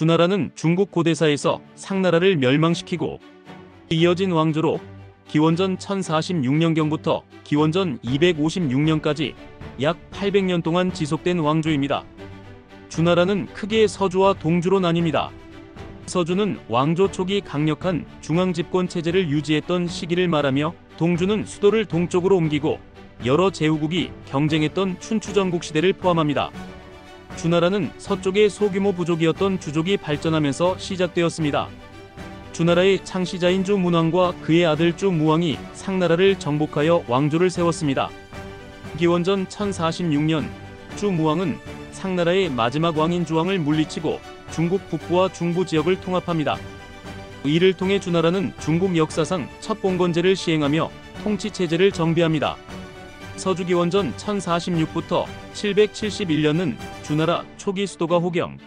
주나라는 중국 고대사에서 상나라를 멸망시키고 이어진 왕조로 기원전 1046년경부터 기원전 256년까지 약 800년 동안 지속된 왕조입니다. 주나라는 크게 서주와 동주로 나뉩니다. 서주는 왕조 초기 강력한 중앙집권 체제를 유지했던 시기를 말하며, 동주는 수도를 동쪽으로 옮기고 여러 제후국이 경쟁했던 춘추전국 시대를 포함합니다. 주나라는 서쪽의 소규모 부족이었던 주족이 발전하면서 시작되었습니다. 주나라의 창시자인 주문왕과 그의 아들 주무왕이 상나라를 정복하여 왕조를 세웠습니다. 기원전 1046년 주무왕은 상나라의 마지막 왕인 주왕을 물리치고 중국 북부와 중부 지역을 통합합니다. 이를 통해 주나라는 중국 역사상 첫 봉건제를 시행하며 통치체제를 정비합니다. 서주기원전 1046부터 771년은 주나라 초기 수도가 호경,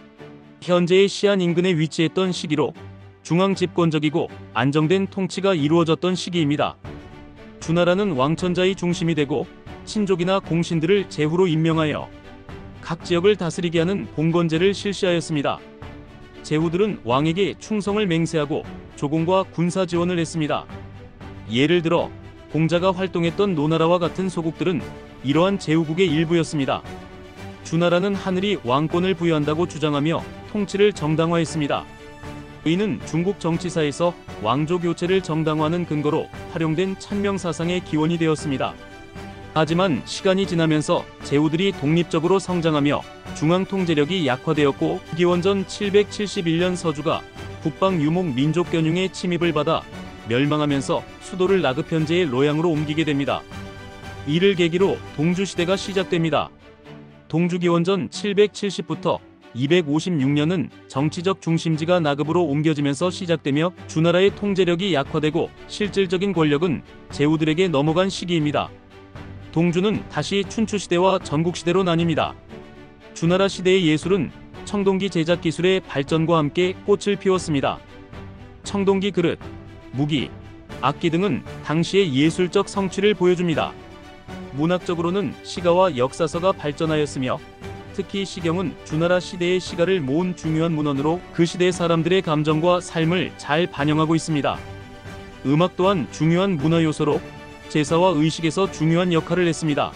현재의 시안 인근에 위치했던 시기로 중앙집권적이고 안정된 통치가 이루어졌던 시기입니다. 주나라는 왕천자의 중심이 되고 친족이나 공신들을 제후로 임명하여 각 지역을 다스리게 하는 봉건제를 실시하였습니다. 제후들은 왕에게 충성을 맹세하고 조공과 군사 지원을 했습니다. 예를 들어 공자가 활동했던 노나라와 같은 소국들은 이러한 제후국의 일부였습니다. 주나라는 하늘이 왕권을 부여한다고 주장하며 통치를 정당화했습니다. 이는 중국 정치사에서 왕조 교체를 정당화하는 근거로 활용된 천명사상의 기원이 되었습니다. 하지만 시간이 지나면서 제후들이 독립적으로 성장하며 중앙 통제력이 약화되었고, 기원전 771년 서주가 북방 유목 민족 견융의 침입을 받아 멸망하면서 수도를 나급 현재의 로양으로 옮기게 됩니다. 이를 계기로 동주시대가 시작됩니다. 동주기원전 770부터 256년은 정치적 중심지가 나급으로 옮겨지면서 시작되며 주나라의 통제력이 약화되고 실질적인 권력은 제후들에게 넘어간 시기입니다. 동주는 다시 춘추시대와 전국시대로 나뉩니다. 주나라 시대의 예술은 청동기 제작 기술의 발전과 함께 꽃을 피웠습니다. 청동기 그릇, 무기, 악기 등은 당시의 예술적 성취를 보여줍니다. 문학적으로는 시가와 역사서가 발전하였으며, 특히 시경은 주나라 시대의 시가를 모은 중요한 문헌으로 그 시대 사람들의 감정과 삶을 잘 반영하고 있습니다. 음악 또한 중요한 문화 요소로 제사와 의식에서 중요한 역할을 했습니다.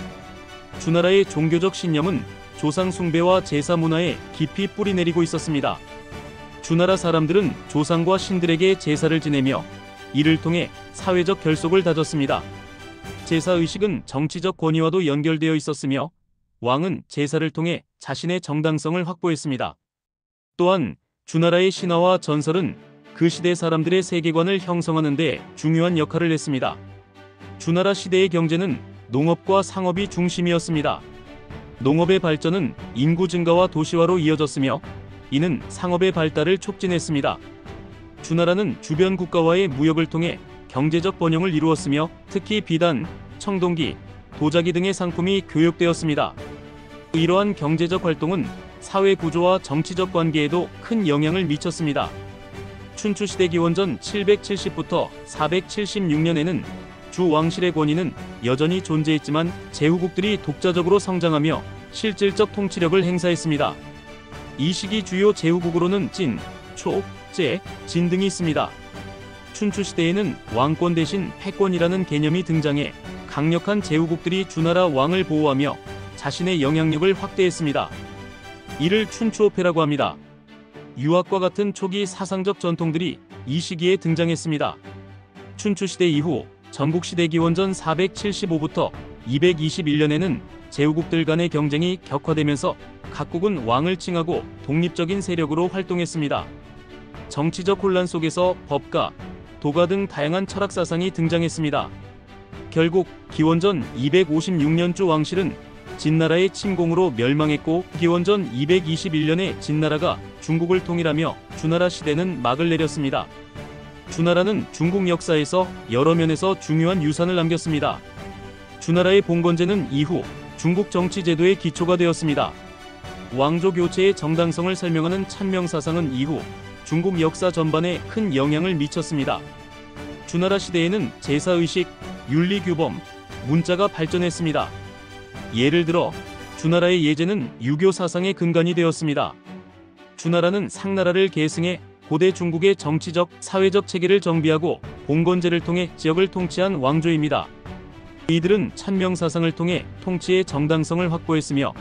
주나라의 종교적 신념은 조상 숭배와 제사 문화에 깊이 뿌리내리고 있었습니다. 주나라 사람들은 조상과 신들에게 제사를 지내며 이를 통해 사회적 결속을 다졌습니다. 제사 의식은 정치적 권위와도 연결되어 있었으며, 왕은 제사를 통해 자신의 정당성을 확보했습니다. 또한 주나라의 신화와 전설은 그 시대 사람들의 세계관을 형성하는 데 중요한 역할을 했습니다. 주나라 시대의 경제는 농업과 상업이 중심이었습니다. 농업의 발전은 인구 증가와 도시화로 이어졌으며, 이는 상업의 발달을 촉진했습니다. 주나라는 주변 국가와의 무역을 통해 경제적 번영을 이루었으며, 특히 비단, 청동기, 도자기 등의 상품이 교역되었습니다. 이러한 경제적 활동은 사회 구조와 정치적 관계에도 큰 영향을 미쳤습니다. 춘추시대 기원전 770부터 476년에는 주왕실의 권위는 여전히 존재했지만 제후국들이 독자적으로 성장하며 실질적 통치력을 행사했습니다. 이 시기 주요 제후국으로는 진, 초, 제, 진 등이 있습니다. 춘추시대에는 왕권 대신 패권이라는 개념이 등장해 강력한 제후국들이 주나라 왕을 보호하며 자신의 영향력을 확대했습니다. 이를 춘추오패라고 합니다. 유학과 같은 초기 사상적 전통들이 이 시기에 등장했습니다. 춘추시대 이후 전국시대 기원전 475부터 221년에는 제후국들 간의 경쟁이 격화되면서 각국은 왕을 칭하고 독립적인 세력으로 활동했습니다. 정치적 혼란 속에서 법가, 도가 등 다양한 철학 사상이 등장했습니다. 결국 기원전 256년 주왕실은 진나라의 침공으로 멸망했고, 기원전 221년에 진나라가 중국을 통일하며 주나라 시대는 막을 내렸습니다. 주나라는 중국 역사에서 여러 면에서 중요한 유산을 남겼습니다. 주나라의 봉건제는 이후 중국 정치 제도의 기초가 되었습니다. 왕조 교체의 정당성을 설명하는 천명사상은 이후 중국 역사 전반에 큰 영향을 미쳤습니다. 주나라 시대에는 제사의식, 윤리규범, 문자가 발전했습니다. 예를 들어 주나라의 예제는 유교 사상의 근간이 되었습니다. 주나라는 상나라를 계승해 고대 중국의 정치적, 사회적 체계를 정비하고 봉건제를 통해 지역을 통치한 왕조입니다. 이들은 천명사상을 통해 통치의 정당성을 확보했으며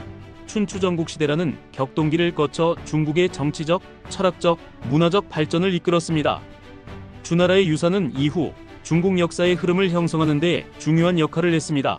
춘추전국 시대라는 격동기를 거쳐 중국의 정치적, 철학적, 문화적 발전을 이끌었습니다. 주나라의 유산은 이후 중국 역사의 흐름을 형성하는 데 중요한 역할을 했습니다.